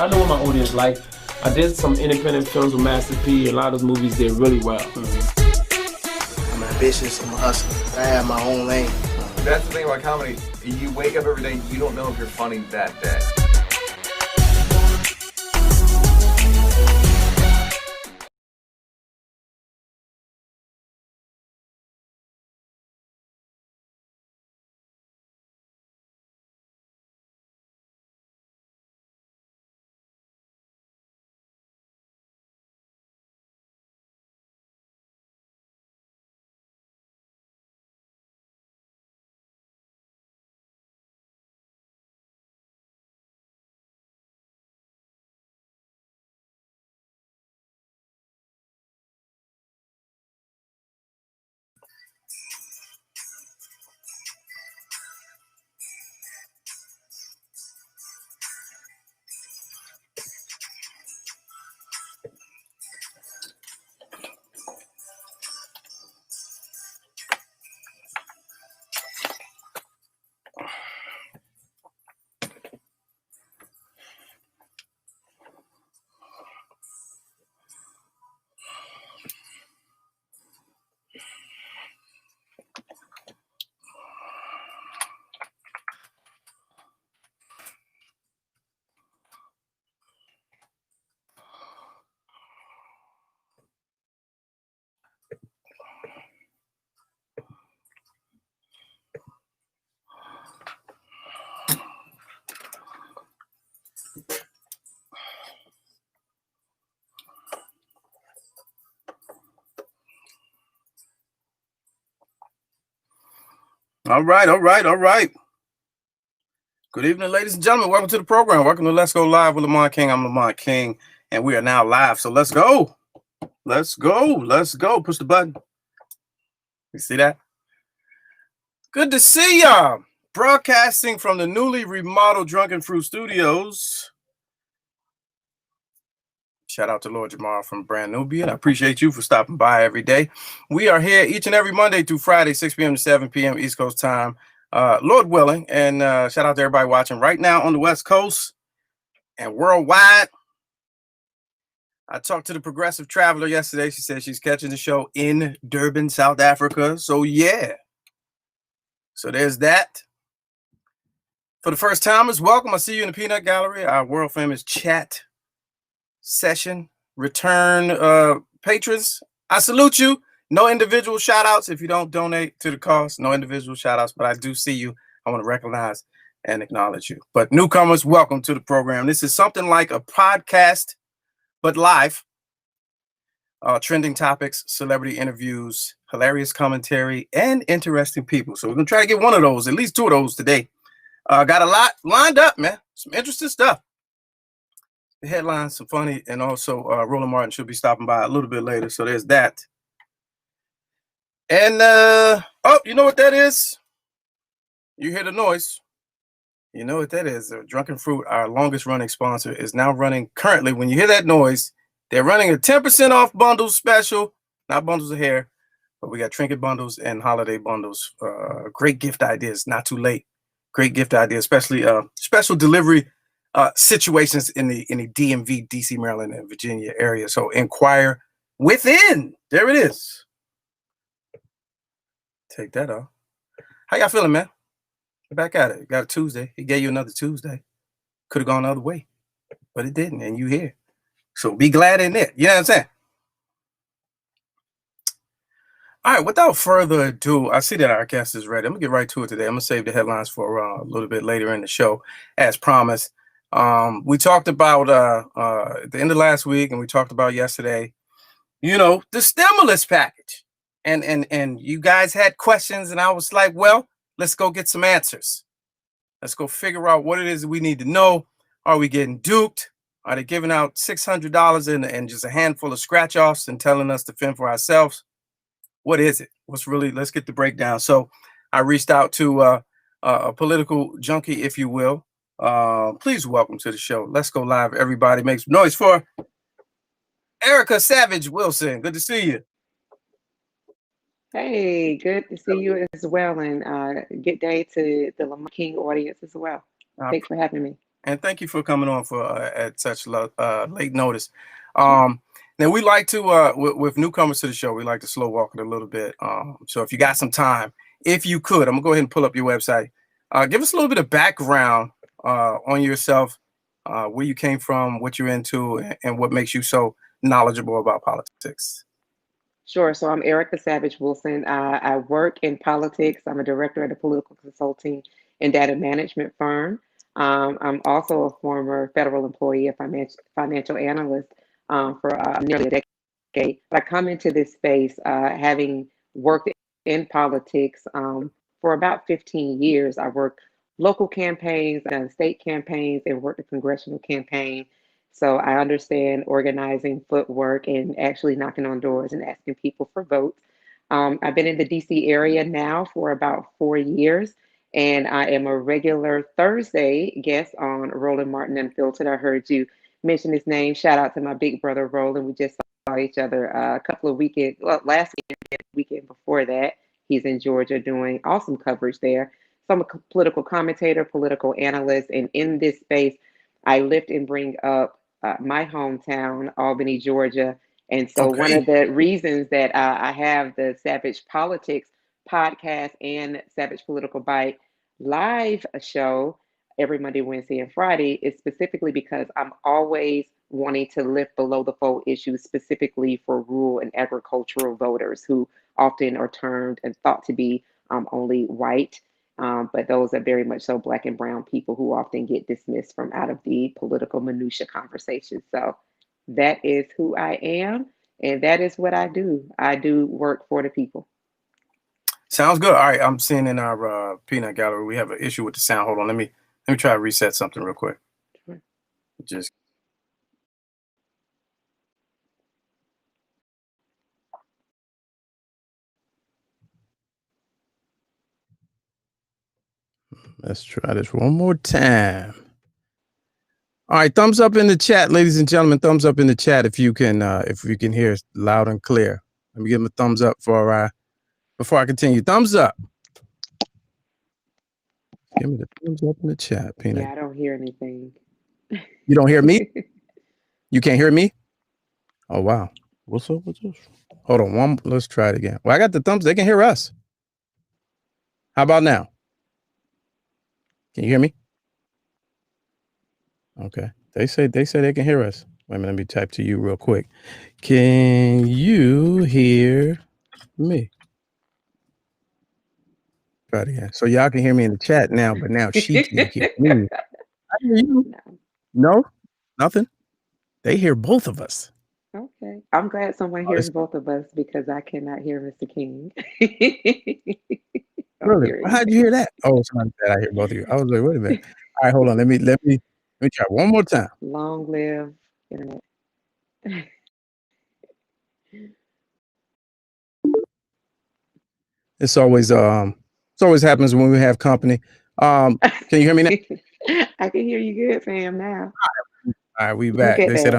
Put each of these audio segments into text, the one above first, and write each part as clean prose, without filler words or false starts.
I know what my audience like. I did some independent films with Master P. A lot of those movies did really well. I'm ambitious. I'm a hustler. I have my own lane. That's the thing about comedy. You wake up every day, you don't know if you're funny that day. All right. Good evening, ladies and gentlemen. Welcome to the program. Welcome to Let's Go Live with Lamont King. I'm Lamont King, and we are now live. So let's go. Let's go. Push the button. You see that? Good to see y'all. Broadcasting from the newly remodeled Drunken Fruit Studios. Shout out to Lord Jamar from Brand Nubian. I appreciate you for stopping by every day. We are here each and every Monday through Friday, 6 p.m. to 7 p.m. East Coast time. Lord willing. And shout out to everybody watching right now on the West Coast and worldwide. I talked to the Progressive Traveler yesterday. She said she's catching the show in Durban, South Africa. So, yeah. So there's that. For the first timers, welcome. I see you in the Peanut Gallery, our world famous chat session. Return patrons, I salute you. No individual shout outs if you don't donate to the cause. No individual shout outs, but I do see you. I want to recognize and acknowledge you. But newcomers, welcome to the program. This is something like a podcast, but live. Trending topics, celebrity interviews, hilarious commentary, and interesting people. So we're going to try to get one of those, at least two of those today. Got a lot lined up, man. Some interesting stuff. The headlines, some funny, and also Roland Martin should be stopping by a little bit later. So there's that. And, oh, you know what that is? You hear the noise. You know what that is. Drunken Fruit, our longest running sponsor, is now running currently. When you hear that noise, they're running a 10% off bundles special. Not bundles of hair, but we got trinket bundles and holiday bundles. Great gift ideas. Not too late. Great gift idea, especially special delivery situations in the DMV, DC, Maryland, and Virginia area. So inquire within. There it is. Take that off. How y'all feeling, man? Get back at it. Got a Tuesday. He gave you another Tuesday. Could have gone the other way, but it didn't, and you here. So be glad in it. You know what I'm saying? All right, without further ado, I see that our guest is ready. I'm going to get right to it today. I'm going to save the headlines for a little bit later in the show, as promised. We talked about at the end of last week, and we talked about yesterday, the stimulus package. And you guys had questions, and I was like, well, let's go get some answers. Let's go figure out what it is that we need to know. Are we getting duped? Are they giving out $600 and just a handful of scratch-offs and telling us to fend for ourselves? What is it? Let's get the breakdown. So I reached out to a political junkie, if you will. Please welcome to the show. Let's go live. Everybody make some noise for Erica Savage Wilson. Good to see you. Hey, good to see you as well. And good day to the Lamont King audience as well. Thanks for having me. and thank you for coming on for at such late notice. Now we like to with newcomers to the show, we like to slow walk it a little bit. So if you got some time, if you could, I'm gonna go ahead and pull up your website. Give us a little bit of background on yourself, where you came from, what you're into, and what makes you so knowledgeable about politics. Sure. So I'm Erica Savage Wilson. I work in politics. I'm a director at a political consulting and data management firm. I'm also a former federal employee, a financial analyst for nearly a decade. But I come into this space having worked in politics for about 15 years. I worked local campaigns, state campaigns, and worked a congressional campaign. So I understand organizing, footwork, and actually knocking on doors and asking people for votes. I've been in the DC area now for about 4 years, and I am a regular Thursday guest on Roland Martin Unfiltered. I heard you mention his name. Shout out to my big brother Roland. We just saw each other a couple of weekends, well, last weekend before that. He's in Georgia doing awesome coverage there. So I'm a political commentator, political analyst, and in this space, I lift and bring up my hometown, Albany, Georgia. And so one of the reasons that I have the Savage Politics podcast and Savage Political Bite live show every Monday, Wednesday, and Friday is specifically because I'm always wanting to lift below the fold issues specifically for rural and agricultural voters who often are termed and thought to be only white. But those are very much so Black and brown people who often get dismissed from out of the political minutia conversation. So that is who I am, and that is what I do. I do work for the people. Sounds good. All right, I'm seeing in our peanut gallery we have an issue with the sound. Hold on, let me try to reset something real quick. Sure. Just. Let's try this one more time. All right, thumbs up in the chat, ladies and gentlemen. Thumbs up in the chat if you can hear us loud and clear. Let me give them a thumbs up before I continue. Thumbs up. Give me the thumbs up in the chat, Peanut. Yeah, I don't hear anything. You don't hear me? You can't hear me? Oh wow. What's up with this? Hold on, let's try it again. Well, I got the thumbs. They can hear us. How about now? Can you hear me? Okay. They say they can hear us. Wait a minute, let me type to you real quick. Can you hear me? Try it again. So y'all can hear me in the chat now, but now she can't hear me. I hear you. No, nothing. They hear both of us. Okay. I'm glad someone hears both of us because I cannot hear Mr. King. Really? How'd you hear that? Oh, somebody said I hear both of you. I was like, wait a minute. All right, hold on. Let me try one more time. Long live internet. It's always happens when we have company. Can you hear me now? I can hear you good, fam, now. All right, we back. They said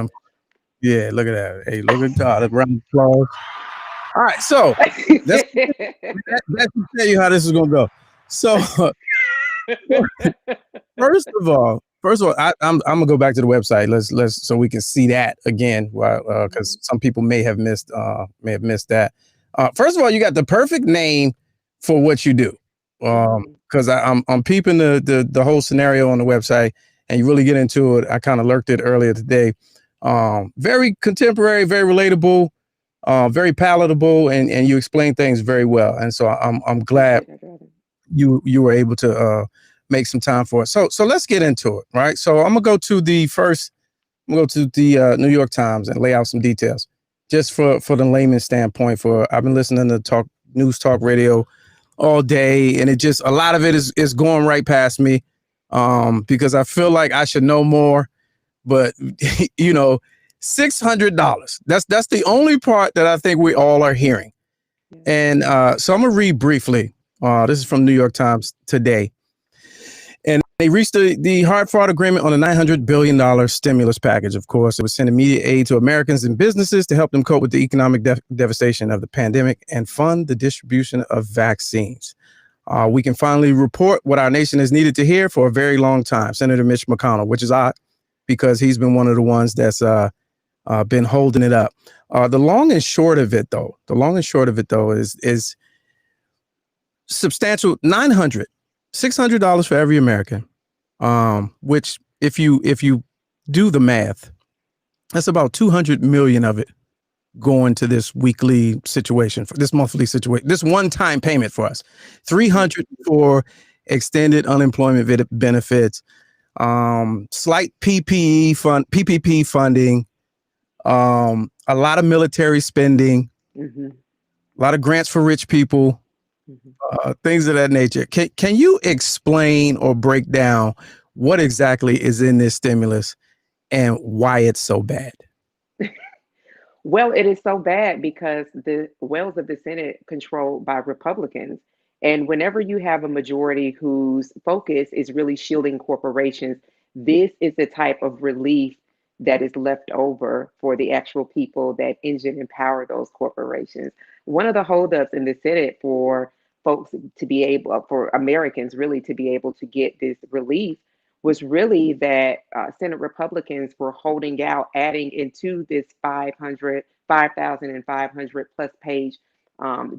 yeah, look at that. Hey, look at God. A round of applause. All right, so that can tell you how this is gonna go. So first of all, I'm gonna go back to the website. Let's so we can see that again, because some people may have missed that. First of all, you got the perfect name for what you do. Because I'm peeping the whole scenario on the website, and you really get into it. I kind of lurked it earlier today. Very contemporary, very relatable, very palatable, and you explain things very well. And so I'm glad you were able to make some time for it. So let's get into it, right? So I'm gonna go to the New York Times and lay out some details, just for the layman's standpoint. I've been listening to news talk radio all day, and a lot of it is going right past me, because I feel like I should know more. But $600. That's the only part that I think we all are hearing. And so I'm gonna read briefly. This is from New York Times today. And they reached the hard-fought agreement on a $900 billion stimulus package. Of course, it would send immediate aid to Americans and businesses to help them cope with the economic devastation of the pandemic and fund the distribution of vaccines. We can finally report what our nation has needed to hear for a very long time. Senator Mitch McConnell, which is odd because he's been one of the ones that's been holding it up. The long and short of it, though, is substantial. $600 for every American, which if you do the math, that's about 200 million of it going to this weekly situation, for this monthly situation, this one-time payment for us. 300 for extended unemployment benefits, slight PPP funding, a lot of military spending, a lot of grants for rich people, things of that nature. Can you explain or break down what exactly is in this stimulus and why it's so bad? Well, it is so bad because the wells of the Senate controlled by Republicans. And whenever you have a majority whose focus is really shielding corporations, this is the type of relief that is left over for the actual people that engine and power those corporations. One of the holdups in the Senate for folks to be able, for Americans really to be able to get this relief was really that Senate Republicans were holding out, adding into this 5,500 plus page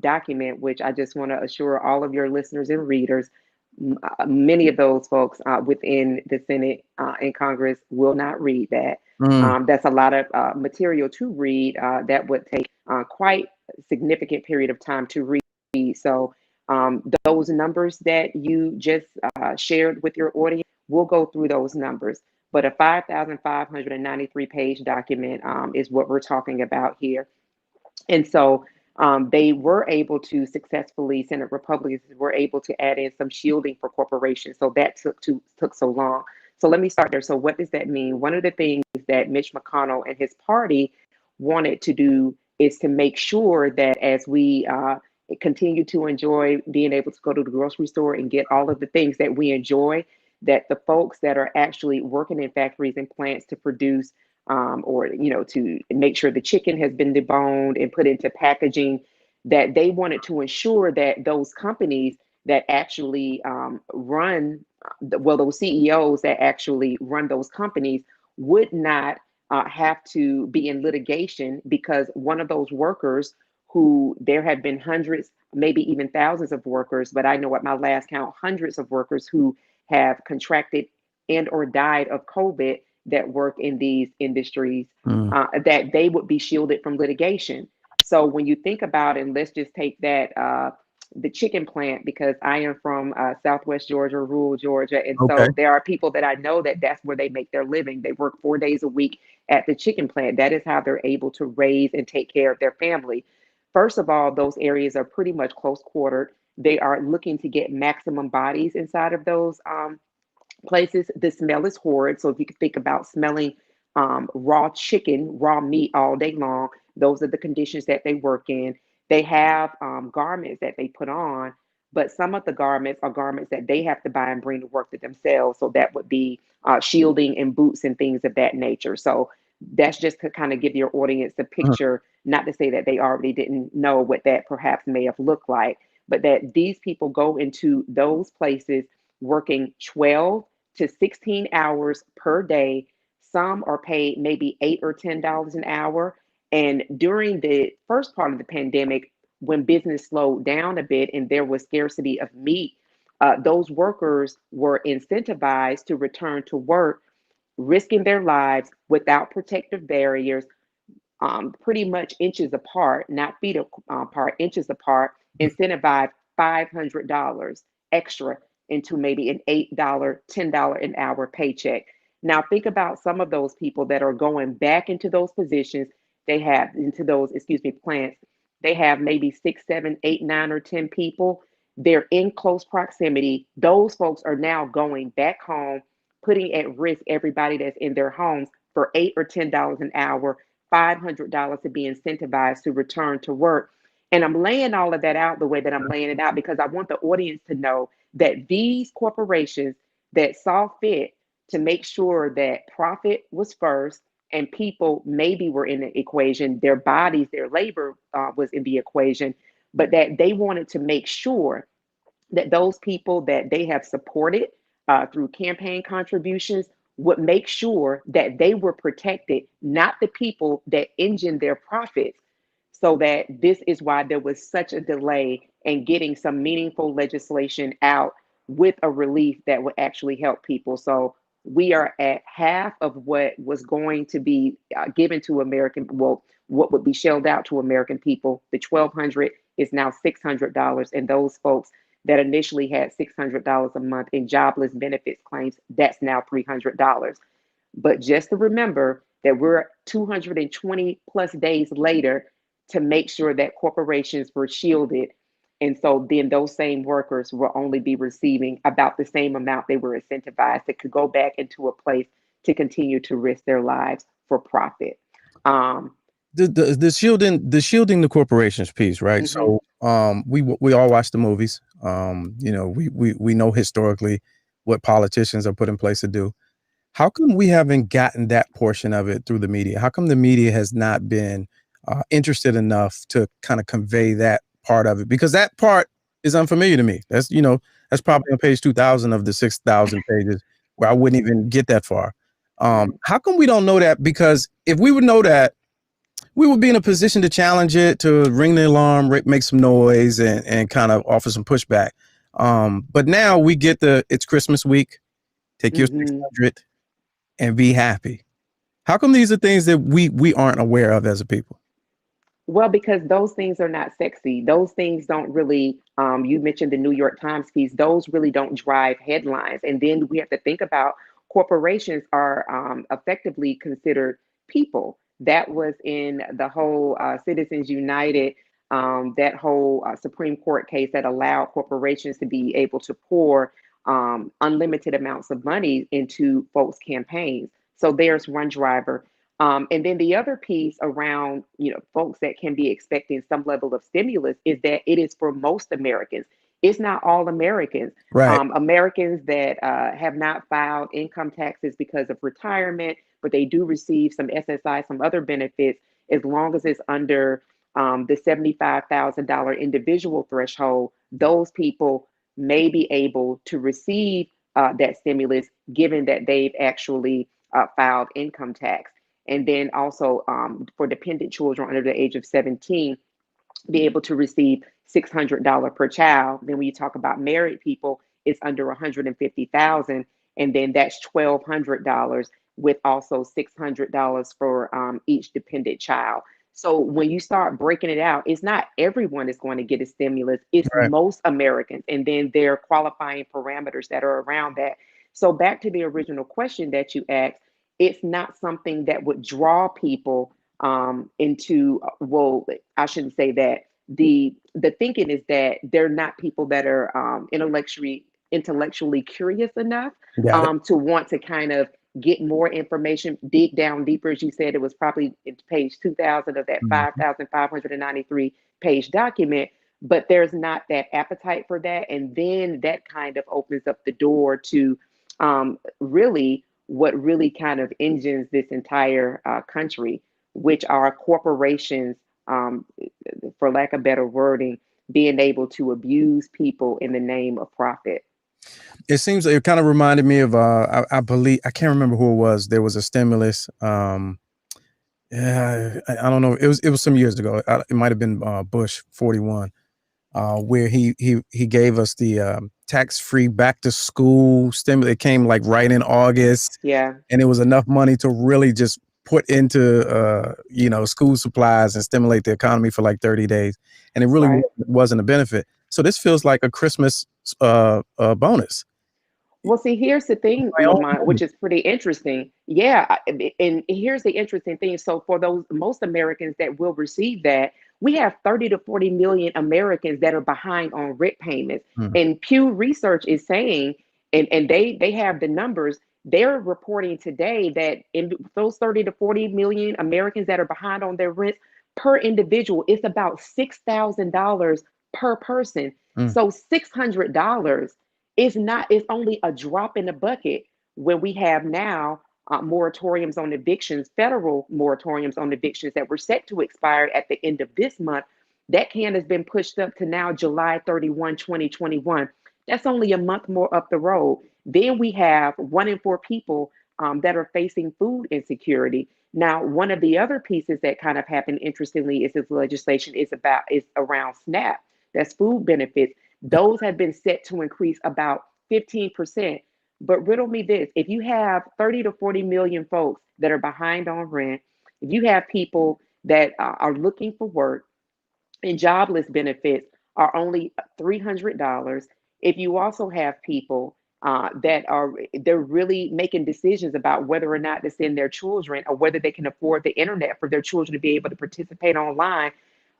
document, which I just want to assure all of your listeners and readers, many of those folks within the Senate and Congress will not read that. That's a lot of material to read that would take quite a significant period of time to read. So those numbers that you just shared with your audience, we'll go through those numbers. But a 5,593 page document is what we're talking about here. And so they were able to successfully, Senate Republicans were able to add in some shielding for corporations. So that took so long. So let me start there. So what does that mean? One of the things that Mitch McConnell and his party wanted to do is to make sure that as we continue to enjoy being able to go to the grocery store and get all of the things that we enjoy, that the folks that are actually working in factories and plants to produce or, to make sure the chicken has been deboned and put into packaging, that they wanted to ensure that those companies that actually those CEOs that actually run those companies would not have to be in litigation because one of those workers who there have been hundreds, maybe even thousands of workers, but I know at my last count, hundreds of workers who have contracted and or died of COVID that work in these industries, that they would be shielded from litigation. So when you think about it, and let's just take that, the chicken plant, because I am from Southwest Georgia, rural Georgia. And so there are people that I know that's where they make their living. They work 4 days a week at the chicken plant. That is how they're able to raise and take care of their family. First of all, those areas are pretty much close quartered. They are looking to get maximum bodies inside of those places. The smell is horrid. So if you could think about smelling raw chicken, raw meat all day long, those are the conditions that they work in. They have garments that they put on, but some of the garments are garments that they have to buy and bring to work to themselves. So that would be shielding and boots and things of that nature. So that's just to kind of give your audience a picture, not to say that they already didn't know what that perhaps may have looked like, but that these people go into those places working 12 to 16 hours per day. Some are paid maybe $8 or $10 an hour. And during the first part of the pandemic, when business slowed down a bit and there was scarcity of meat, those workers were incentivized to return to work, risking their lives without protective barriers, pretty much inches apart, not feet apart, inches apart, incentivized $500 extra into maybe an $8, $10 an hour paycheck. Now think about some of those people that are going back into those positions. They have into those, plants. They have maybe 6, 7, 8, 9, or 10 people. They're in close proximity. Those folks are now going back home, putting at risk everybody that's in their homes for $8 or $10 an hour, $500 to be incentivized to return to work. And I'm laying all of that out the way that I'm laying it out because I want the audience to know that these corporations that saw fit to make sure that profit was first and people maybe were in the equation, their bodies, their labor was in the equation, but that they wanted to make sure that those people that they have supported through campaign contributions would make sure that they were protected, not the people that engine their profits. So that this is why there was such a delay in getting some meaningful legislation out with a relief that would actually help people. So we are at half of what was going to be given to American, well, what would be shelled out to American people. The 1,200 is now $600, and those folks that initially had $600 a month in jobless benefits claims, that's now $300. But just to remember that we're 220 plus days later to make sure that corporations were shielded. And so then those same workers will only be receiving about the same amount they were incentivized that could go back into a place to continue to risk their lives for profit. The shielding the corporations piece, right? Mhm. So we all watch the movies. We know historically what politicians are put in place to do. How come we haven't gotten that portion of it through the media? How come the media has not been interested enough to kind of convey that part of it? Because that part is unfamiliar to me. That's probably on page 2,000 of the 6,000 pages where I wouldn't even get that far. How come we don't know that? Because if we would know that, we would be in a position to challenge it, to ring the alarm, make some noise, and kind of offer some pushback. But now we get it's Christmas week. Take your 600 and be happy. How come these are things that we aren't aware of as a people? Well, because those things are not sexy. Those things don't really, you mentioned the New York Times piece, those really don't drive headlines. And then we have to think about corporations are effectively considered people. That was in the whole Citizens United, that whole Supreme Court case that allowed corporations to be able to pour unlimited amounts of money into folks' campaigns. So there's one driver. And then the other piece around, folks that can be expecting some level of stimulus is that it is for most Americans. It's not all Americans. Right. Americans that have not filed income taxes because of retirement, but they do receive some SSI, some other benefits, as long as it's under the $75,000 individual threshold, those people may be able to receive that stimulus, given that they've actually filed income tax. And then also for dependent children under the age of 17, be able to receive $600 per child. Then when you talk about married people, it's under 150,000, and then that's $1,200 with also $600 for each dependent child. So when you start breaking it out, it's not everyone is going to get a stimulus. It's Right. most Americans, and then there are qualifying parameters that are around that. So back to the original question that you asked, it's not something that would draw people into, well, I shouldn't say that. The thinking is that they're not people that are intellectually curious enough Got it. to want to kind of get more information, dig down deeper. As you said, it was probably in page 2,000 of that Mhm. 5,593 page document, but there's not that appetite for that. And then that kind of opens up the door to really what really kind of engines this entire country, which are corporations, um, for lack of better wording, being able to abuse people in the name of profit. It kind of reminded me of I believe, I can't remember who it was. There was a stimulus. Yeah, I don't know. It was some years ago. It might have been Bush 41, where he gave us the tax-free back to school stimulus. It came like right in August, Yeah, and it was enough money to really just put into school supplies and stimulate the economy for like 30 days, and it really right. wasn't a benefit. So this feels like a Christmas bonus. Well, see, here's the thing, My own Lamont, money. which is pretty interesting. Yeah, and here's the interesting thing. So, for those most Americans that will receive that, we have 30 to 40 million Americans that are behind on rent payments. Mhm. And Pew Research is saying, and they have the numbers. They're reporting today that in those 30 to 40 million Americans that are behind on their rent per individual, it's about $6,000 per person. Mm. So $600 it's only a drop in the bucket when we have now moratoriums on evictions, federal moratoriums on evictions that were set to expire at the end of this month. That can has been pushed up to now July 31, 2021. That's only a month more up the road. Then we have 1 in 4 people that are facing food insecurity. Now, one of the other pieces that kind of happened, interestingly, is this legislation is around SNAP. That's food benefits. Those have been set to increase about 15%. But riddle me this: if you have 30 to 40 million folks that are behind on rent, if you have people that are looking for work, and jobless benefits are only $300. If you also have people they're really making decisions about whether or not to send their children, or whether they can afford the internet for their children to be able to participate online,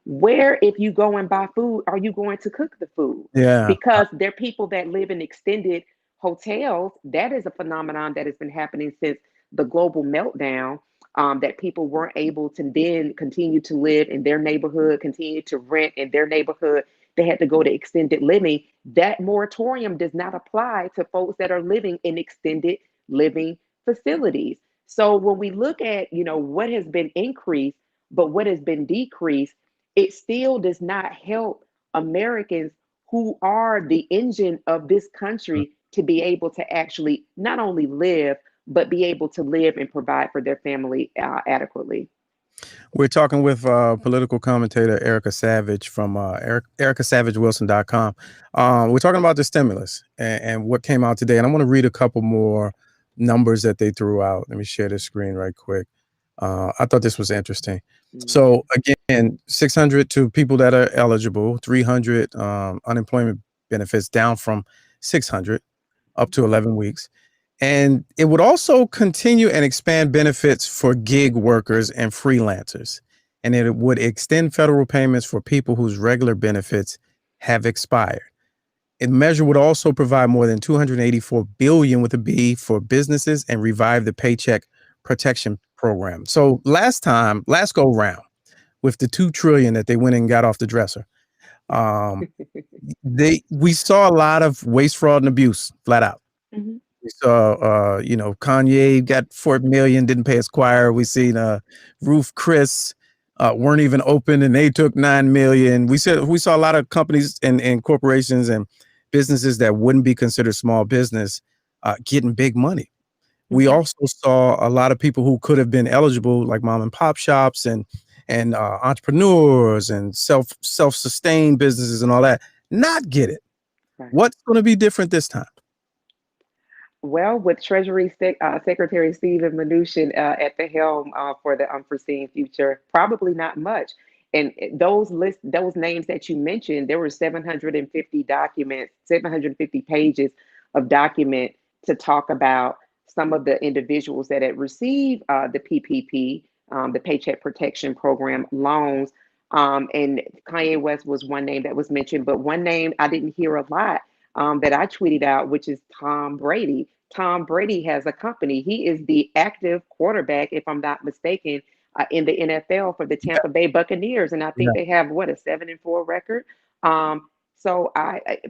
where, if you go and buy food, are you going to cook the food? Yeah. Because there are people that live in extended hotels. That is a phenomenon that has been happening since the global meltdown. That people weren't able to then continue to live in their neighborhood, continue to rent in their neighborhood. They had to go to extended living. That moratorium does not apply to folks that are living in extended living facilities. So when we look at, what has been increased, but what has been decreased, it still does not help Americans who are the engine of this country to be able to actually not only live, but be able to live and provide for their family adequately. We're talking with political commentator Erica Savage from ericasavagewilson.com. We're talking about the stimulus and what came out today. And I want to read a couple more numbers that they threw out. Let me share the screen right quick. I thought this was interesting. So again, 600 to people that are eligible, 300 unemployment benefits, down from 600 up to 11 weeks. And it would also continue and expand benefits for gig workers and freelancers. And it would extend federal payments for people whose regular benefits have expired. The measure would also provide more than $284 billion with a B for businesses and revive the Paycheck Protection Program. So last go round, with the $2 trillion that they went and got off the dresser, we saw a lot of waste, fraud, and abuse flat out. Mm-hmm. We saw, Kanye got $4 million, didn't pay his choir. We seen Roof Chris weren't even open and they took $9 million. We saw a lot of companies and corporations and businesses that wouldn't be considered small business getting big money. We also saw a lot of people who could have been eligible, like mom and pop shops and entrepreneurs and self-sustained businesses and all that, not get it. Right. What's going to be different this time? Well, with Treasury Secretary Steven Mnuchin at the helm for the unforeseen future, probably not much. And those names that you mentioned, there were 750 documents, 750 pages of document to talk about some of the individuals that had received the PPP, the Paycheck Protection Program loans. And Kanye West was one name that was mentioned, but one name I didn't hear a lot that I tweeted out, which is Tom Brady. Tom Brady has a company. He is the active quarterback, if I'm not mistaken, in the NFL for the Tampa Bay Buccaneers, and I think they have a 7-4 record. So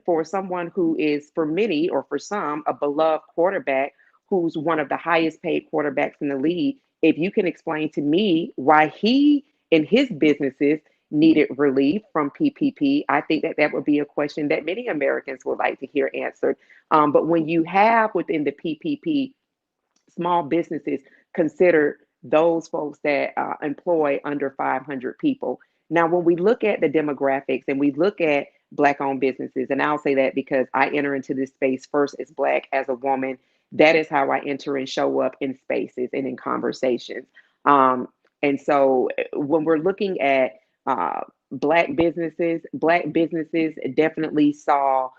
for someone who is, for many or for some, a beloved quarterback, who's one of the highest paid quarterbacks in the league, if you can explain to me why he and his businesses needed relief from PPP, I think that would be a question that many Americans would like to hear answered. But when you have within the PPP, small businesses consider those folks that employ under 500 people. Now, when we look at the demographics and we look at Black-owned businesses, and I'll say that because I enter into this space first as Black, as a woman, that is how I enter and show up in spaces and in conversations. And so when we're looking at Black businesses definitely saw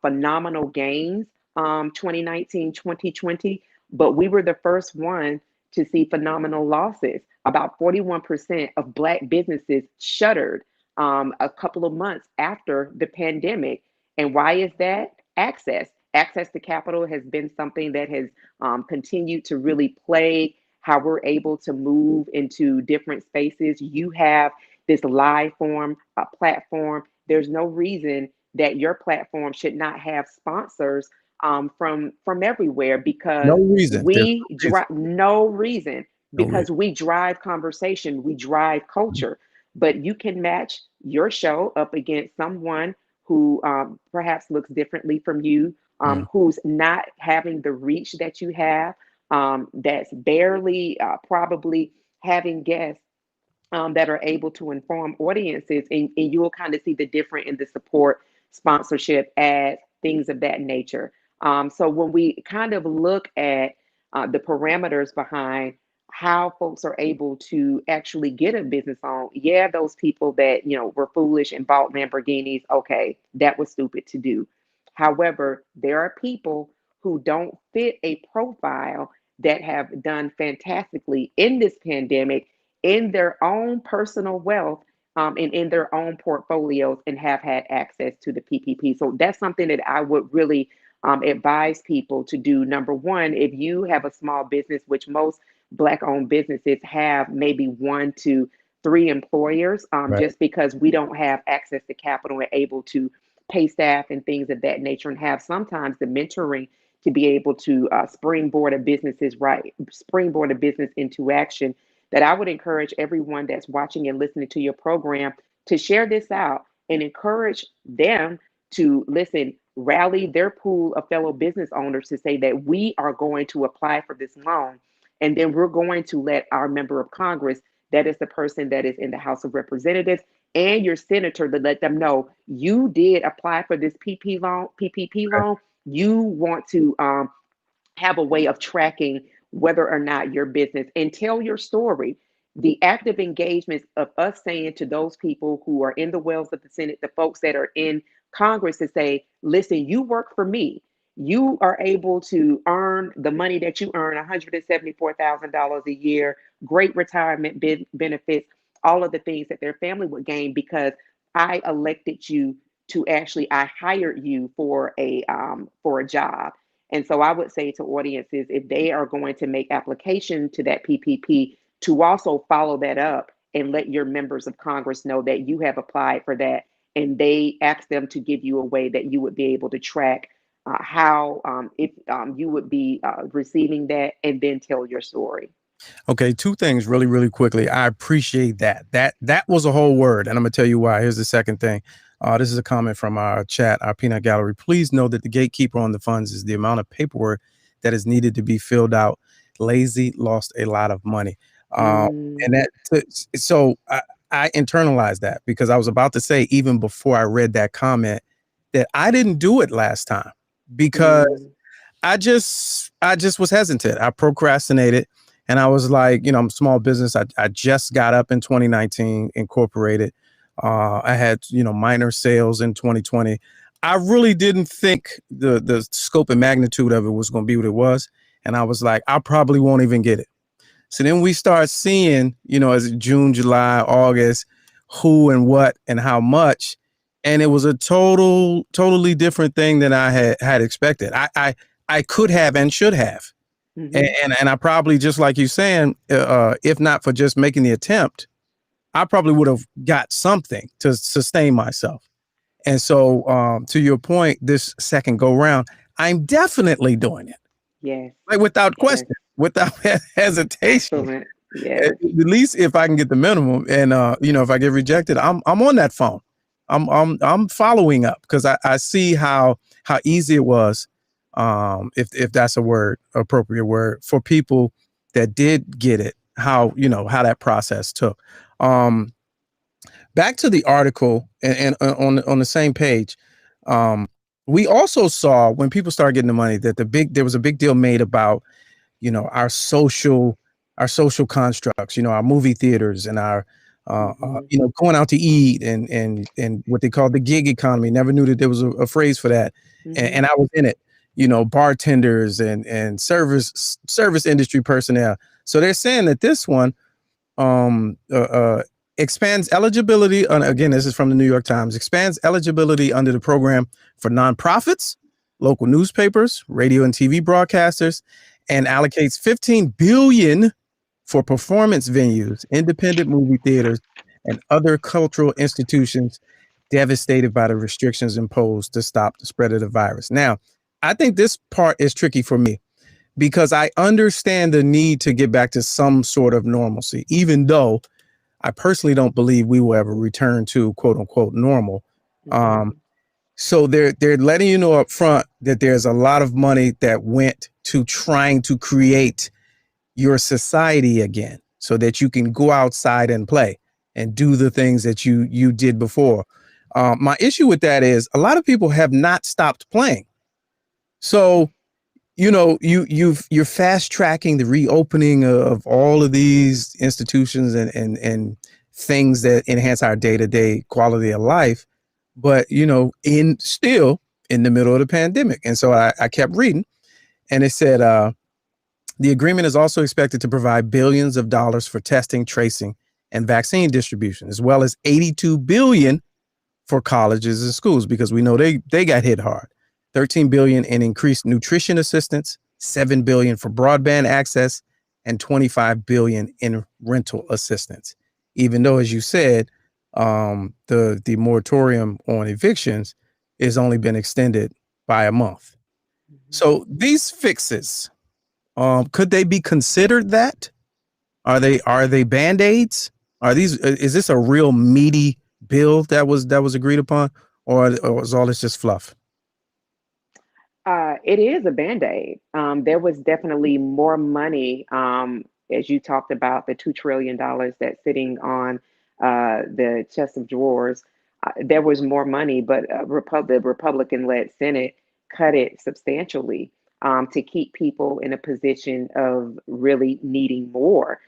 phenomenal gains 2019, 2020, but we were the first one to see phenomenal losses. About 41% of Black businesses shuttered a couple of months after the pandemic. And why is that? Access to capital has been something that has continued to really plague how we're able to move into different spaces. You have this live form platform. There's no reason that your platform should not have sponsors from everywhere, because No reason. no reason, because we drive conversation, we drive culture. but you can match your show up against someone who perhaps looks differently from you, who's not having the reach that you have, that's barely probably having guests that are able to inform audiences, and you will kind of see the difference in the support, sponsorship, ads, things of that nature. So when we kind of look at the parameters behind how folks are able to actually get a business on, yeah, those people that were foolish and bought Lamborghinis, okay, that was stupid to do. However, there are people who don't fit a profile that have done fantastically in this pandemic in their own personal wealth, and in their own portfolios, and have had access to the PPP. So that's something that I would really advise people to do. Number one, if you have a small business, which most Black owned businesses have maybe 1 to 3 employers, Right. just because we don't have access to capital and able to pay staff and things of that nature, and have sometimes the mentoring to be able to springboard a business into action, that I would encourage everyone that's watching and listening to your program to share this out and encourage them to listen, rally their pool of fellow business owners to say that we are going to apply for this loan. And then we're going to let our member of Congress, that is the person that is in the House of Representatives, and your senator, to let them know you did apply for this PPP loan. You want to have a way of tracking whether or not your business, and tell your story. The active engagements of us saying to those people who are in the wells of the Senate, the folks that are in Congress, to say, listen, you work for me. You are able to earn the money that you earn, $174,000 a year, great retirement benefits, all of the things that their family would gain, because I elected you to actually, I hired you for a job. And so I would say to audiences, if they are going to make application to that PPP, to also follow that up and let your members of Congress know that you have applied for that, and they ask them to give you a way that you would be able to track how if you would be receiving that, and then tell your story. Okay, two things really, really quickly. I appreciate that. That was a whole word, and I'm gonna tell you why. Here's the second thing. This is a comment from our chat, our peanut gallery. Please know that the gatekeeper on the funds is the amount of paperwork that is needed to be filled out. Lazy lost a lot of money. And that, so I internalized that, because I was about to say, even before I read that comment, that I didn't do it last time because I just was hesitant. I procrastinated. And I was like, I'm a small business. I just got up in 2019, incorporated. I had, minor sales in 2020. I really didn't think the scope and magnitude of it was going to be what it was. And I was like, I probably won't even get it. So then we start seeing, as June, July, August, who and what and how much. And it was a totally different thing than I had expected. I could have and should have. And I probably, just like you saying, if not for just making the attempt, I probably would have got something to sustain myself. And so to your point, this second go round, I'm definitely doing it. Yes. Like without question, without hesitation. Excellent. Yes. At least if I can get the minimum, and if I get rejected, I'm on that phone. I'm following up, because I see how easy it was. If that's a word, appropriate word, for people that did get it, how that process took. Back to the article, and on the same page, we also saw, when people started getting the money, that there was a big deal made about our social constructs, our movie theaters, and our going out to eat, and what they call the gig economy. Never knew that there was a phrase for that, and I was in it. Bartenders and service industry personnel. So they're saying that this one expands eligibility. Again, this is from the New York Times. Expands eligibility under the program for nonprofits, local newspapers, radio and TV broadcasters, and allocates $15 billion for performance venues, independent movie theaters, and other cultural institutions devastated by the restrictions imposed to stop the spread of the virus. Now, I think this part is tricky for me, because I understand the need to get back to some sort of normalcy, even though I personally don't believe we will ever return to quote unquote normal. So they're letting you know up front that there's a lot of money that went to trying to create your society again so that you can go outside and play and do the things that you did before. My issue with that is a lot of people have not stopped playing. So, you're fast tracking the reopening of all of these institutions and things that enhance our day-to-day quality of life. But, still in the middle of the pandemic. And so I kept reading, and it said, the agreement is also expected to provide billions of dollars for testing, tracing, and vaccine distribution, as well as $82 billion for colleges and schools, because we know they got hit hard. $13 billion in increased nutrition assistance, $7 billion for broadband access, and $25 billion in rental assistance. Even though, as you said, the moratorium on evictions has only been extended by a month. So these fixes, could they be considered that? Are they band-aids? Is this a real meaty bill that was agreed upon, or is all this just fluff? It is a Band-Aid. There was definitely more money, as you talked about, the $2 trillion that's sitting on the chest of drawers. There was more money, but the Republican-led Senate cut it substantially to keep people in a position of really needing more.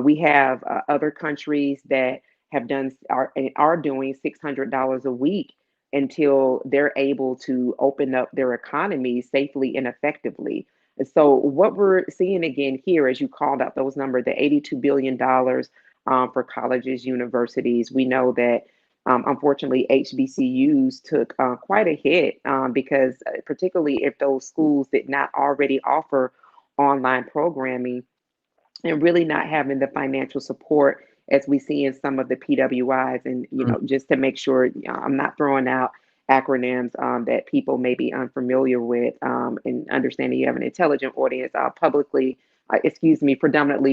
We have other countries that are doing $600 a week until they're able to open up their economy safely and effectively. And so, what we're seeing again here, as you called out those numbers, the $82 billion for colleges, universities, we know that unfortunately HBCUs took quite a hit because, particularly if those schools did not already offer online programming and really not having the financial support as we see in some of the PWIs. And, just to make sure I'm not throwing out acronyms that people may be unfamiliar with, and understanding you have an intelligent audience, predominantly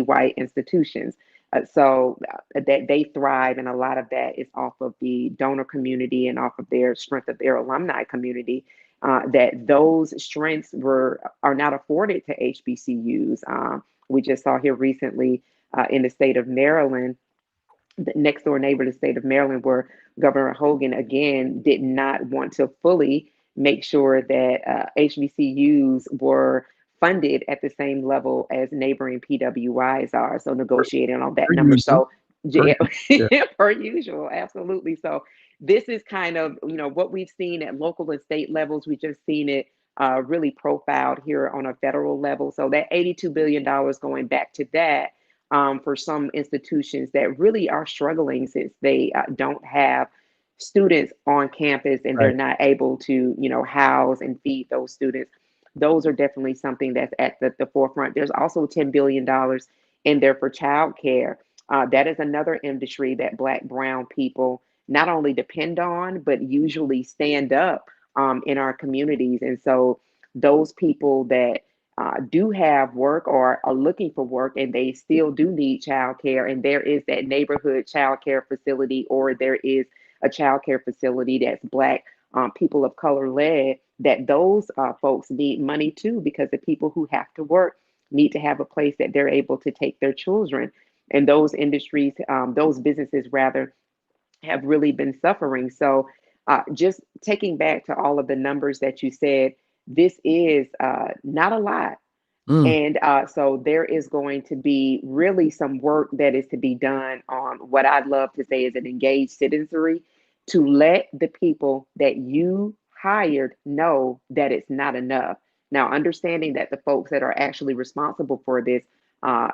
white institutions. That they thrive, and a lot of that is off of the donor community and off of their strength of their alumni community. That those strengths are not afforded to HBCUs. We just saw here recently in the state of Maryland, the next door neighbor to the state of Maryland, where Governor Hogan again did not want to fully make sure that HBCUs were funded at the same level as neighboring PWIs are. So negotiating on that number. So yeah, per usual, absolutely. So this is kind of what we've seen at local and state levels. We've just seen it really profiled here on a federal level. So that $82 billion going back to that for some institutions that really are struggling since they don't have students on campus and they're not able to, house and feed those students. Those are definitely something that's at the forefront. There's also $10 billion in there for childcare. That is another industry that Black, brown people not only depend on, but usually stand up in our communities. And so those people that do have work or are looking for work and they still do need childcare, and there is that neighborhood childcare facility, or there is a childcare facility that's Black people of color led, that those folks need money too, because the people who have to work need to have a place that they're able to take their children. And those industries, those businesses rather, have really been suffering. So just taking back to all of the numbers that you said, this is not a lot. And so there is going to be really some work that is to be done on what I'd love to say is an engaged citizenry, to let the people that you hired know that it's not enough. Now, understanding that the folks that are actually responsible for this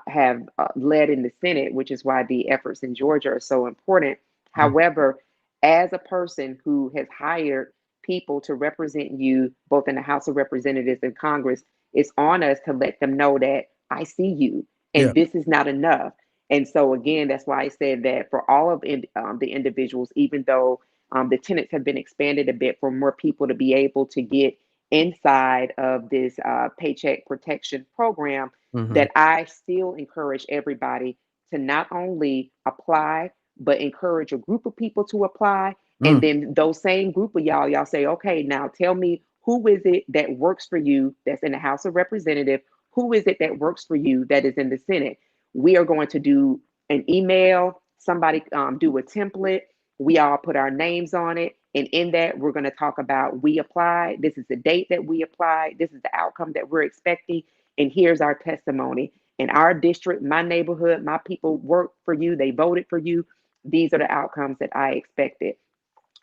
have led in the Senate, which is why the efforts in Georgia are so important. However, as a person who has hired people to represent you both in the House of Representatives and Congress, it's on us to let them know that I see you and this is not enough. And so again, that's why I said that for all of the individuals, even though the tenants have been expanded a bit for more people to be able to get inside of this paycheck protection program, that I still encourage everybody to not only apply, but encourage a group of people to apply. And then those same group of y'all say, okay, now tell me, who is it that works for you that's in the House of Representatives? Who is it that works for you that is in the Senate? We are going to do an email, somebody do a template. We all put our names on it. And in that, we're going to talk about we applied. This is the date that we applied. This is the outcome that we're expecting. And here's our testimony. In our district, my neighborhood, my people worked for you. They voted for you. These are the outcomes that I expected.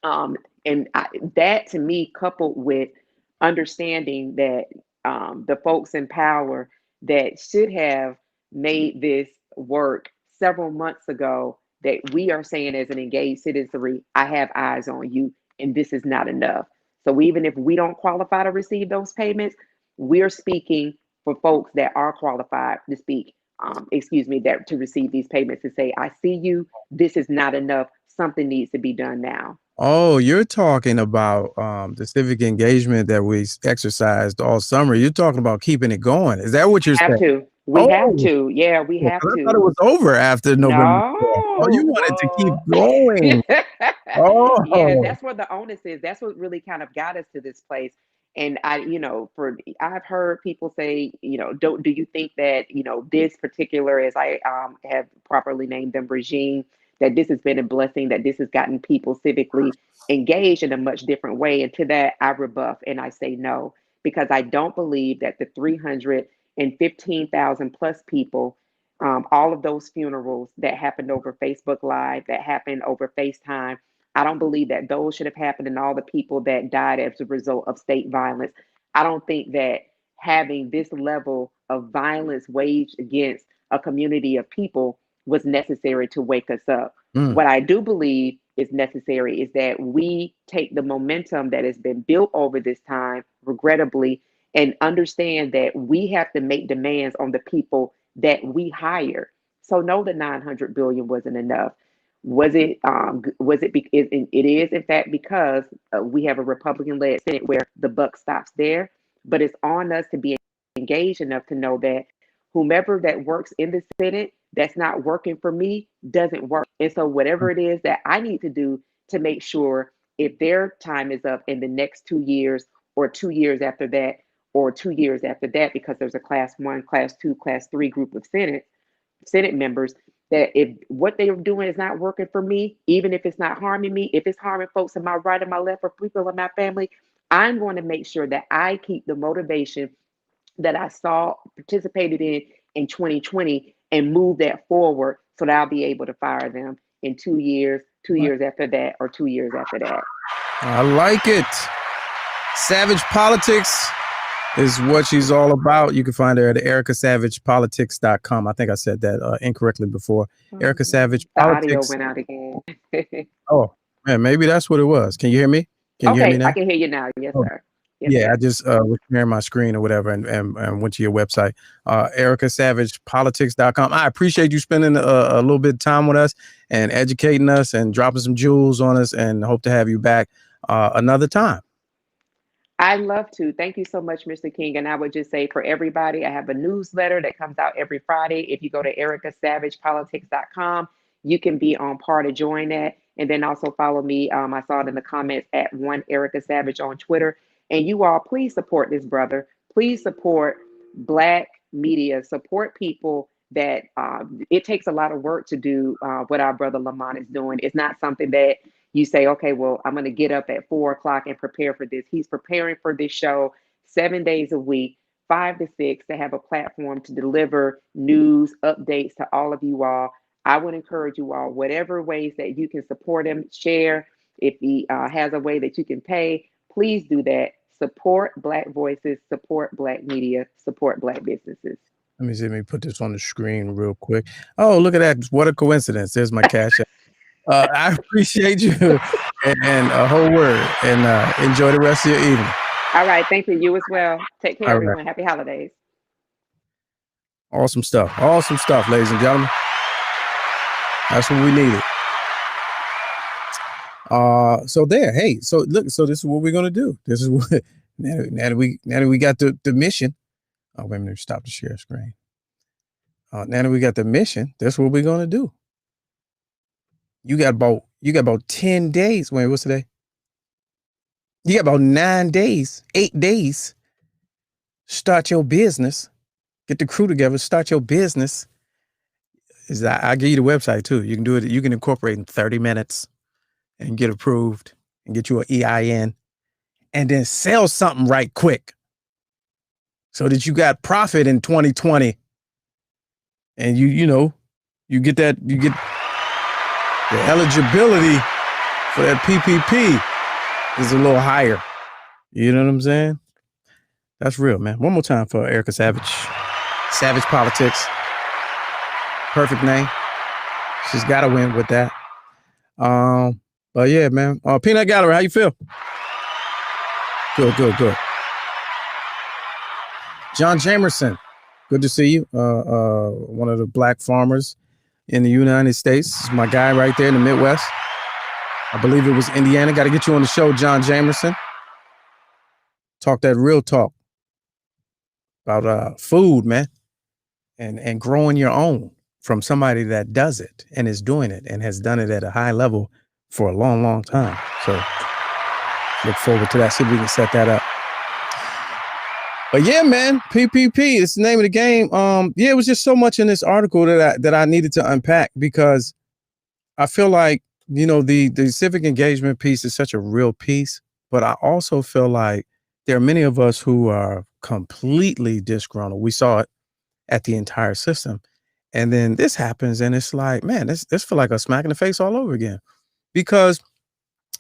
That to me, coupled with understanding that the folks in power that should have made this work several months ago, that we are saying as an engaged citizenry, I have eyes on you, and this is not enough. So even if we don't qualify to receive those payments, we're speaking for folks that are qualified to speak, that to receive these payments, to say, I see you, this is not enough, something needs to be done now. Oh, you're talking about the civic engagement that we exercised all summer. You're talking about keeping it going. Is that what you're saying? We have to. Yeah, we have to. I thought it was over after November. No. Oh, you wanted to keep going. Yeah, that's where the onus is. That's what really kind of got us to this place. And I've heard people say, do you think that, this particular, as I have properly named them, regime, that this has been a blessing, that this has gotten people civically engaged in a much different way? And to that, I rebuff and I say no, because I don't believe that the 315,000 plus people, all of those funerals that happened over Facebook Live, that happened over FaceTime, I don't believe that those should have happened, and all the people that died as a result of state violence. I don't think that having this level of violence waged against a community of people was necessary to wake us up. What I do believe is necessary is that we take the momentum that has been built over this time, regrettably, and understand that we have to make demands on the people that we hire. So no, the 900 billion wasn't enough. Was it? It is in fact because we have a Republican-led Senate where the buck stops there. But it's on us to be engaged enough to know that whomever that works in the Senate that's not working for me doesn't work. And so whatever it is that I need to do to make sure, if their time is up in the next 2 years, or 2 years after that, or 2 years after that, because there's a class 1, class 2, class 3 group of Senate members, that if what they're doing is not working for me, even if it's not harming me, if it's harming folks in my right and my left or people in my family, I'm going to make sure that I keep the motivation that I participated in 2020, and move that forward, so that I'll be able to fire them in 2 years, 2 years after that, or 2 years after that. I like it. Savage Politics is what she's all about. You can find her at ericasavagepolitics.com. I think I said that incorrectly before. Erica Savage Politics. The audio went out again. Oh, man, maybe that's what it was. Can you hear me? Can you hear me now? I can hear you now. Yes, sir. Yes, yeah, sir. I just was sharing my screen or whatever, and went to your website, ericasavagepolitics.com. I appreciate you spending a little bit of time with us and educating us and dropping some jewels on us, and hope to have you back another time. I'd love to. Thank you so much, Mr. King. And I would just say, for everybody, I have a newsletter that comes out every Friday. If you go to ericasavagepolitics.com, you can be on part to join that. And then also follow me. I saw it in the comments at one Erica Savage on Twitter. And you all, please support this brother. Please support Black media. Support people that it takes a lot of work to do what our brother Lamont is doing. It's not something that you say, okay, well, I'm going to get up at 4 o'clock and prepare for this. He's preparing for this show 7 days a week, 5 to 6, to have a platform to deliver news, updates to all of you all. I would encourage you all, whatever ways that you can support him, share. If he has a way that you can pay, please do that. Support Black voices, support Black media, support Black businesses. Let me put this on the screen real quick. Oh, look at that. What a coincidence. There's my cash app. I appreciate you and a whole word, and enjoy the rest of your evening. All right. Thank you. You as well. Take care, everyone. Right. Happy holidays. Awesome stuff. Awesome stuff, ladies and gentlemen. That's what we needed. So there. Hey, so look, so this is what we're gonna do. This is what now that we got the mission. Oh, wait a minute, stop the share screen. Now that we got the mission, that's what we're gonna do. You got about 10 days. Wait, what's today? You got about 9 days, 8 days. Start your business. Get the crew together. Start your business. I'll give you the website too. You can do it. You can incorporate in 30 minutes and get approved and get you an EIN and then sell something right quick so that you got profit in 2020. And you get the eligibility for that PPP is a little higher. You know what I'm saying? That's real, man. One more time for Erica Savage. Savage Politics. Perfect name. She's got to win with that. But yeah, man. Peanut Gallery, how you feel? Good. John Jamerson, good to see you. One of the black farmers in the United States. This is my guy right there in the Midwest. I believe it was Indiana. Got to get you on the show, John Jamerson. Talk that real talk about food, man, and growing your own from somebody that does it and is doing it and has done it at a high level for a long, long time. So look forward to that. See if we can set that up. But yeah, man, PPP, it's the name of the game. Yeah, it was just so much in this article that I needed to unpack because I feel like, the civic engagement piece is such a real piece, but I also feel like there are many of us who are completely disgruntled. We saw it at the entire system. And then this happens and it's like, man, this feel like a smack in the face all over again. Because,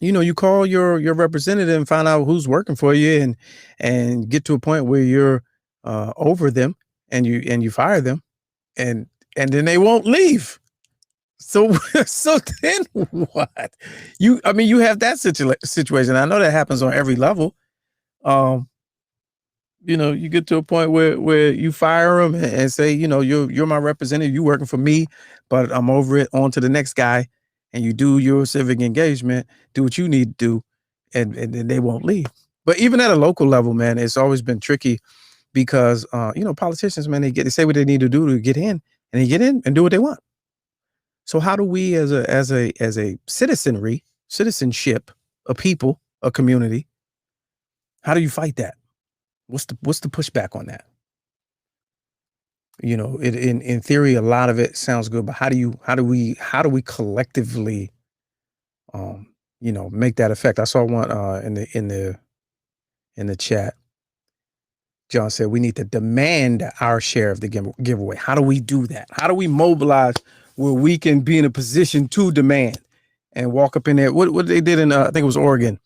you call your representative and find out who's working for you and get to a point where you're over them and you fire them and then they won't leave. So then what? You have that situation. I know that happens on every level. You get to a point where you fire them and say, you're my representative, you working for me, but I'm over it, on to the next guy, and you do your civic engagement, do what you need to do, and then they won't leave. But even at a local level, man, it's always been tricky because politicians, man, they say what they need to do to get in, and they get in and do what they want. So how do we as a citizenship, a people, a community, how do you fight that? What's the pushback on that? In theory, a lot of it sounds good, but how do we collectively, make that effect? I saw one in the chat. John said we need to demand our share of the giveaway. How do we do that? How do we mobilize where we can be in a position to demand and walk up in there? What they did in I think it was Oregon,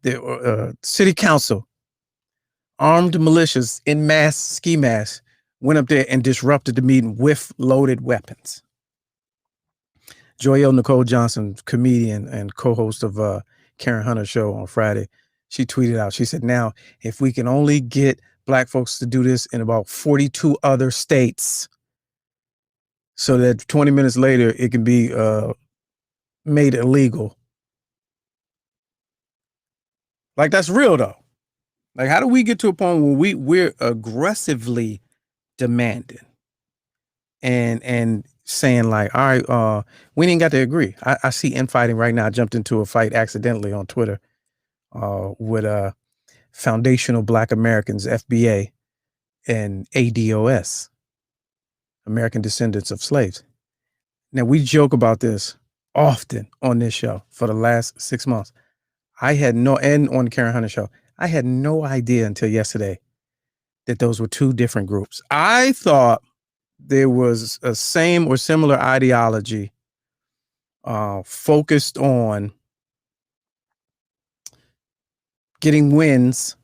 the city council. Armed militias in ski masks went up there and disrupted the meeting with loaded weapons. Joyelle Nicole Johnson, comedian and co-host of Karen Hunter's show on Friday, she tweeted out, she said, now, if we can only get black folks to do this in about 42 other states so that 20 minutes later it can be made illegal. Like, that's real, though. Like, how do we get to a point where we're aggressively demanding and saying like, all right, we ain't got to agree. I see infighting right now. I jumped into a fight accidentally on Twitter with Foundational Black Americans, FBA, and ADOS, American Descendants of Slaves. Now, we joke about this often on this show for the last 6 months. And on the Karen Hunter show, I had no idea until yesterday that those were two different groups. I thought there was a same or similar ideology focused on getting wins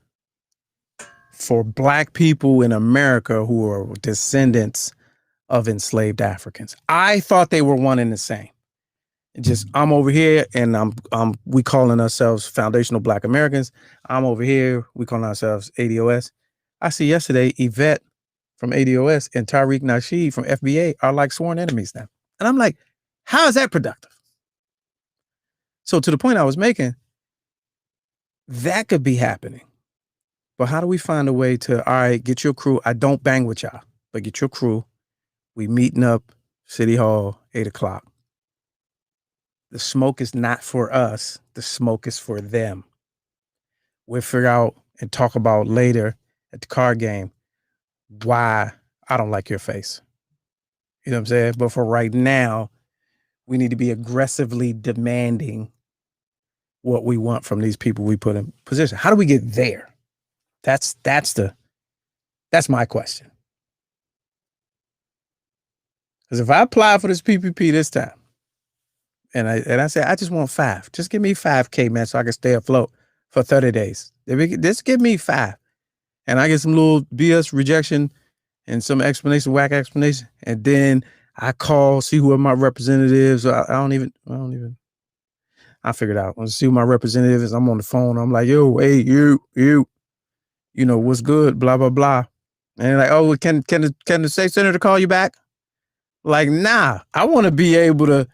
for black people in America who are descendants of enslaved Africans. I thought they were one and the same. Just, I'm over here and we calling ourselves Foundational Black Americans. I'm over here, we calling ourselves ADOS. I see yesterday Yvette from ADOS and Tariq Nasheed from FBA are like sworn enemies now. And I'm like, how is that productive? So to the point I was making, that could be happening. But how do we find a way to, all right, get your crew. I don't bang with y'all, but get your crew We meeting up City Hall, 8:00. The smoke is not for us. The smoke is for them. We'll figure out and talk about later at the card game why I don't like your face. You know what I'm saying? But for right now, we need to be aggressively demanding what we want from these people we put in position. How do we get there? That's my question. Because if I apply for this PPP this time, and I say I just want 5, just give me 5K, man, so I can stay afloat for 30 days. Just give me 5, and I get some little BS rejection and some explanation, whack explanation, and then I call, see who are my representatives. I don't even. I figured out. I see who my representative is. I'm on the phone. I'm like, yo, hey, you know, what's good? Blah blah blah. And they're like, oh, can the state senator call you back? Like, nah. I want to be able to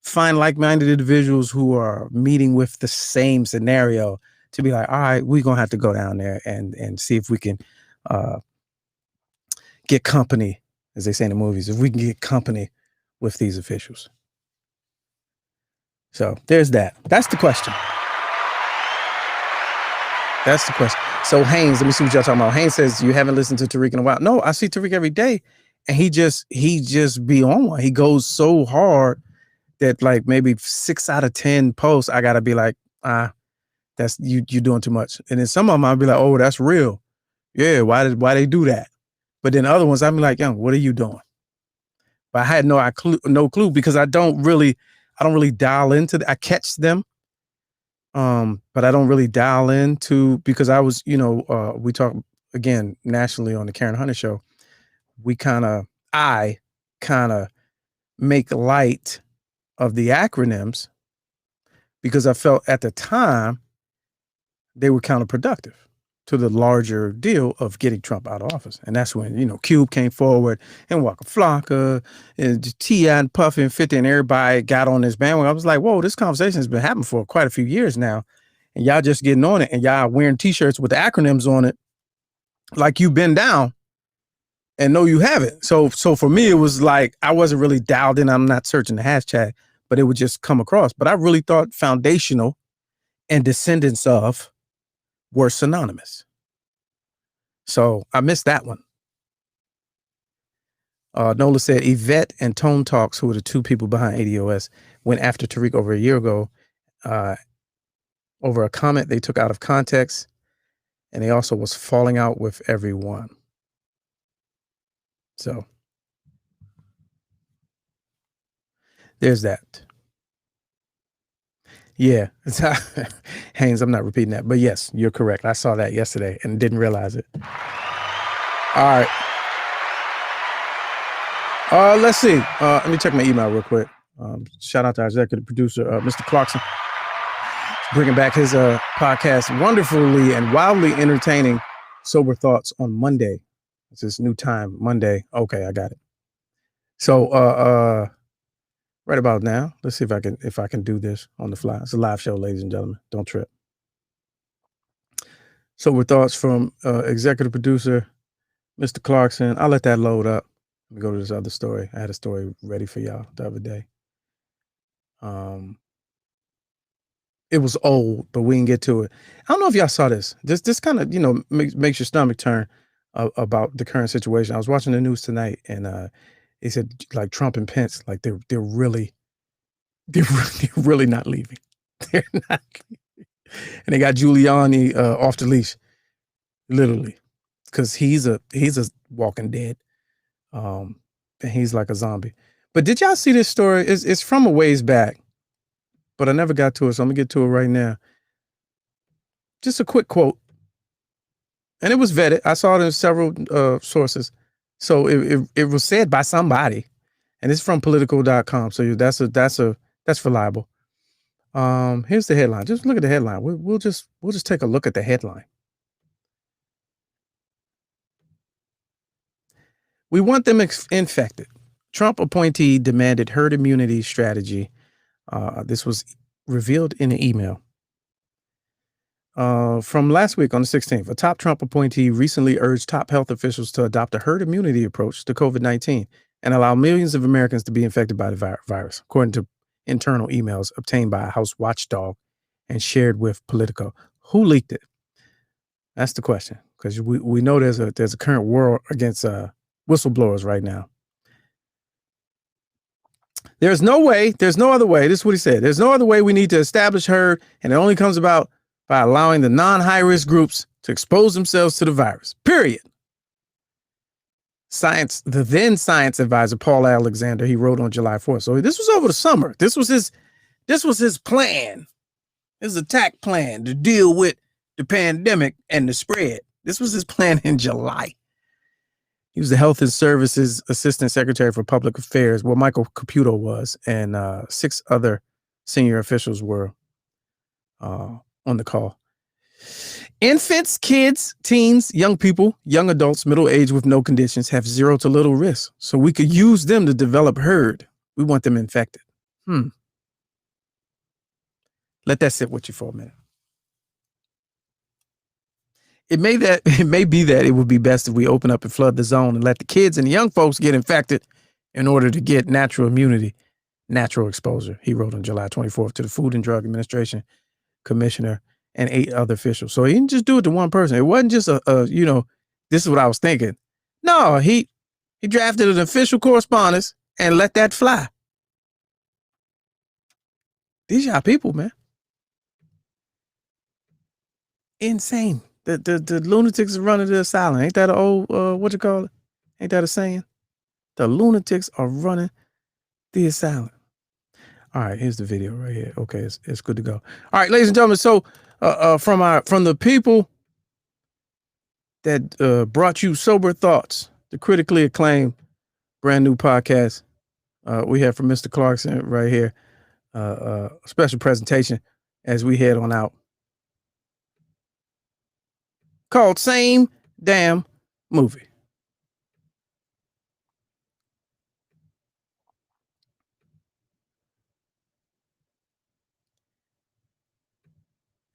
find like-minded individuals who are meeting with the same scenario to be like, all right, we're gonna have to go down there and see if we can get company, as they say in the movies, if we can get company with these officials. So there's that. That's the question. So Haynes, let me see what y'all talking about. Haynes says you haven't listened to Tariq in a while. No, I see Tariq every day, and he just be on one. He goes so hard that like maybe 6 out of 10 posts, I gotta be like, that's you're doing too much. And then some of them I'll be like, oh, that's real. Yeah, why they do that? But then other ones I'll be like, young, what are you doing? But I had no clue because I don't really dial into I catch them. But I don't really dial into, because I was, we talk again nationally on the Karen Hunter show. I kind of make light of the acronyms because I felt at the time they were counterproductive to the larger deal of getting Trump out of office. And that's when, Cube came forward and Waka Flocka and T.I. and Puffy and 50 and everybody got on this bandwagon. I was like, whoa, this conversation has been happening for quite a few years now. And y'all just getting on it and y'all wearing t-shirts with the acronyms on it like you've been down and no, you haven't. So for me, it was like I wasn't really dialed in. I'm not searching the hashtag, but it would just come across. But I really thought foundational and descendants of were synonymous. So I missed that one. Nola said Yvette and Tone Talks, who were the two people behind ADOS, went after Tariq over a year ago over a comment they took out of context. And he also was falling out with everyone. So there's that. Yeah. Haynes, I'm not repeating that. But yes, you're correct. I saw that yesterday and didn't realize it. All right. Let's see. Let me check my email real quick. Shout out to our executive producer, Mr. Clarkson, bringing back his podcast, wonderfully and wildly entertaining Sober Thoughts on Monday. It's this new time, Monday. Okay, I got it. So right about now, let's see if I can do this on the fly. It's a live show, ladies and gentlemen. Don't trip. Sober Thoughts from executive producer, Mr. Clarkson. I'll let that load up. Let me go to this other story. I had a story ready for y'all the other day. It was old, but we can get to it. I don't know if y'all saw this. This kind of, makes your stomach turn about the current situation. I was watching the news tonight, and they said like Trump and Pence, like they're really not leaving. They're not leaving. And they got Giuliani off the leash, literally, because he's a walking dead. And he's like a zombie. But did y'all see this story? It's from a ways back, but I never got to it, so I'm gonna get to it right now. Just a quick quote, and it was vetted. I saw it in several sources, so it was said by somebody, and it's from political.com. So that's reliable. Here's the headline. Just look at the headline. We'll just take a look at the headline. We want them infected. Trump appointee demanded herd immunity strategy. This was revealed in an email from last week on the 16th. A top Trump appointee recently urged top health officials to adopt a herd immunity approach to COVID-19 and allow millions of Americans to be infected by the virus, according to internal emails obtained by a House watchdog and shared with Politico. Who leaked it? That's the question, because we know there's a current war against whistleblowers right now. There's no other way. This is what he said. There's no other way. We need to establish herd, and it only comes about by allowing the non-high-risk groups to expose themselves to the virus. Period. The then science advisor, Paul Alexander, he wrote on July 4th. So this was over the summer. This was his plan, his attack plan to deal with the pandemic and the spread. This was his plan in July. He was the Health and Services Assistant Secretary for Public Affairs. Well, Michael Caputo was, and 6 other senior officials were on the call. Infants, kids, teens, young people, young adults, middle age with no conditions have 0 to little risk. So we could use them to develop herd. We want them infected. Let that sit with you for a minute. It may be that it would be best if we open up and flood the zone and let the kids and the young folks get infected in order to get natural immunity, natural exposure, he wrote on July 24th to the Food and Drug Administration commissioner and 8 other officials. So he didn't just do it to one person. It wasn't just this is what I was thinking. No, he drafted an official correspondence and let that fly. These y'all people, man. Insane. The lunatics are running the asylum. Ain't that an old, what you call it? Ain't that a saying? The lunatics are running the asylum. All right, here's the video right here. Okay, it's good to go. All right, ladies and gentlemen. So from the people that brought you Sober Thoughts, the critically acclaimed brand new podcast, we have from Mr. Clarkson right here, a special presentation as we head on out, called Same Damn Movie.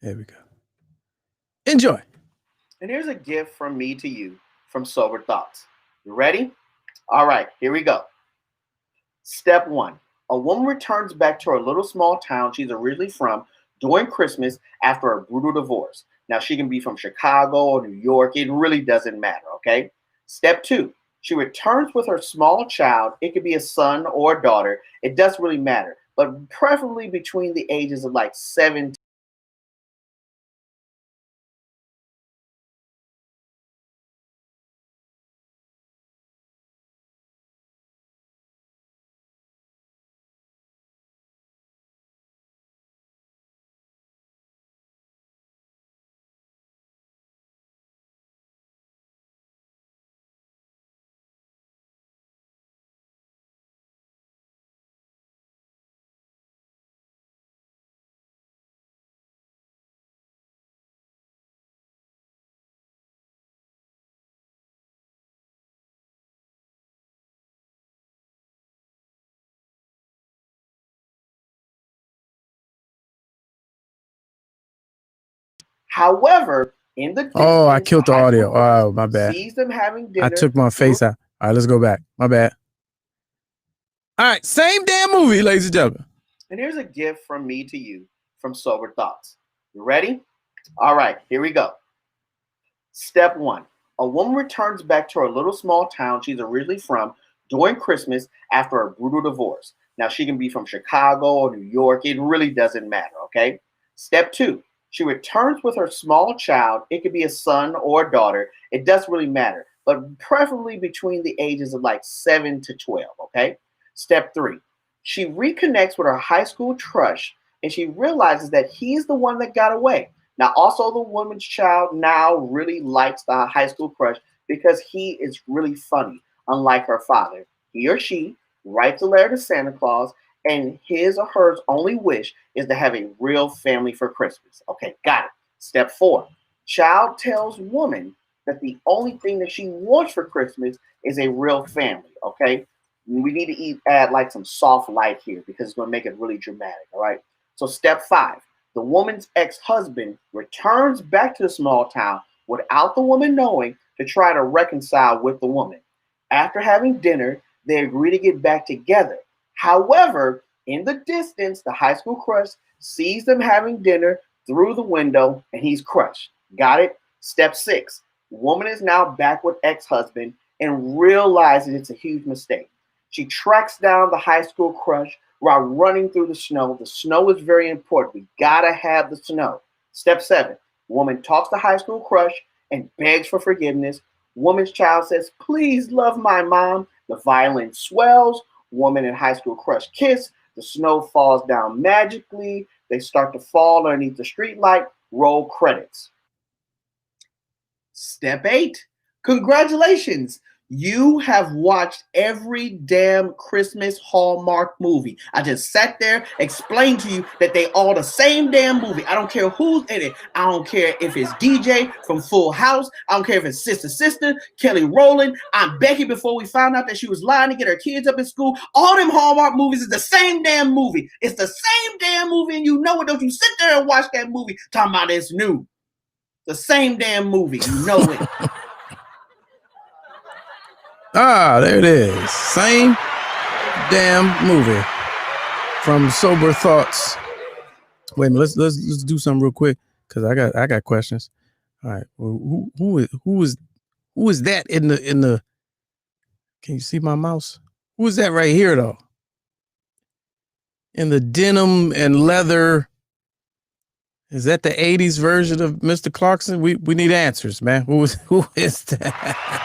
There we go. Enjoy. And here's a gift from me to you from Sober Thoughts. You ready? All right, here we go. Step 1. A woman returns back to her little small town she's originally from during Christmas after a brutal divorce. Now, she can be from Chicago or New York. It really doesn't matter, okay? Step 2. She returns with her small child. It could be a son or a daughter. It doesn't really matter, but preferably between the ages of like 7 to However, in the distance, I killed the audio. Oh, my bad. Sees them having dinner. I took my face out. All right, let's go back. My bad. All right, same damn movie, ladies and gentlemen. And here's a gift from me to you from Sober Thoughts. You ready? All right, here we go. Step 1. A woman returns back to her little small town she's originally from during Christmas after a brutal divorce. Now, she can be from Chicago or New York. It really doesn't matter, okay? Step 2. She returns with her small child. It could be a son or a daughter. It doesn't really matter, but preferably between the ages of like 7 to 12, okay? Step 3. She reconnects with her high school crush, and she realizes that he's the one that got away. Now, also the woman's child now really likes the high school crush because he is really funny, unlike her father. He or she writes a letter to Santa Claus, and his or her only wish is to have a real family for Christmas. Okay, got it. Step 4. Child tells woman that the only thing that she wants for Christmas is a real family, okay? We need to add like some soft light here because it's going to make it really dramatic, all right? So step 5. The woman's ex-husband returns back to the small town without the woman knowing to try to reconcile with the woman. After having dinner, They agree to get back together. However, in the distance, the high school crush sees them having dinner through the window and he's crushed. Got it? Step 6. Woman is now back with ex-husband and realizes it's a huge mistake. She tracks down the high school crush while running through the snow. The snow is very important. We gotta have the snow. Step 7. Woman talks to high school crush and begs for forgiveness. Woman's child says, please love my mom. The violin swells. Woman and high school crush kiss. The snow falls down magically. They start to fall underneath the streetlight. Roll credits. Step 8. Congratulations. You have watched every damn Christmas Hallmark movie. I just sat there, explained to you that they all the same damn movie. I don't care who's in it. I don't care if it's DJ from Full House. I don't care if it's Sister, Kelly Rowland, Aunt Becky before we found out that she was lying to get her kids up in school. All them Hallmark movies is the same damn movie. It's the same damn movie, and you know it. Don't you sit there and watch that movie talking about it's new. The same damn movie. You know it. Ah, there it is. Same damn movie from Sober Thoughts. Wait a minute, let's do something real quick because I got questions. All right, well, who is that in the? Can you see my mouse? Who is that right here though? In the denim and leather. Is that the 80s version of Mr. Clarkson? We need answers, man. Who is that?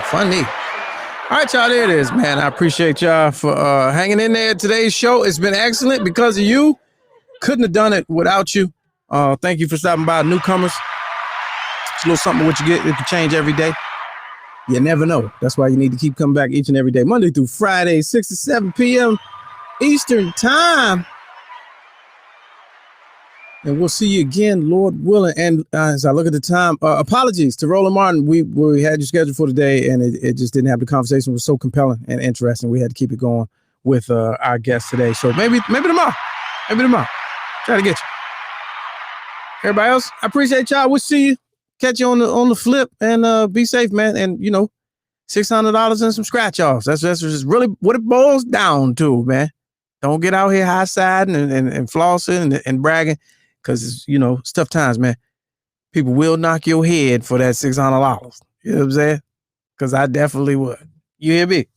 Funny. All right, y'all, there it is, man. I appreciate y'all for hanging in there. Today's show has been excellent because of you. Couldn't have done it without you. Thank you for stopping by, newcomers. It's a little something what you get. It can change every day. You never know. That's why you need to keep coming back each and every day, Monday through Friday, 6 to 7 p.m. Eastern time. And we'll see you again, Lord willing. And as I look at the time, apologies to Roland Martin. We had you scheduled for today, and it just didn't have the conversation. It was so compelling and interesting. We had to keep it going with our guest today. So maybe tomorrow. Maybe tomorrow. Try to get you. Everybody else, I appreciate y'all. We'll see you. Catch you on the flip, and be safe, man. And $600 and some scratch offs. That's just really what it boils down to, man. Don't get out here high-siding and flossing and bragging. Because, it's tough times, man. People will knock your head for that $600. You know what I'm saying? Because I definitely would. You hear me?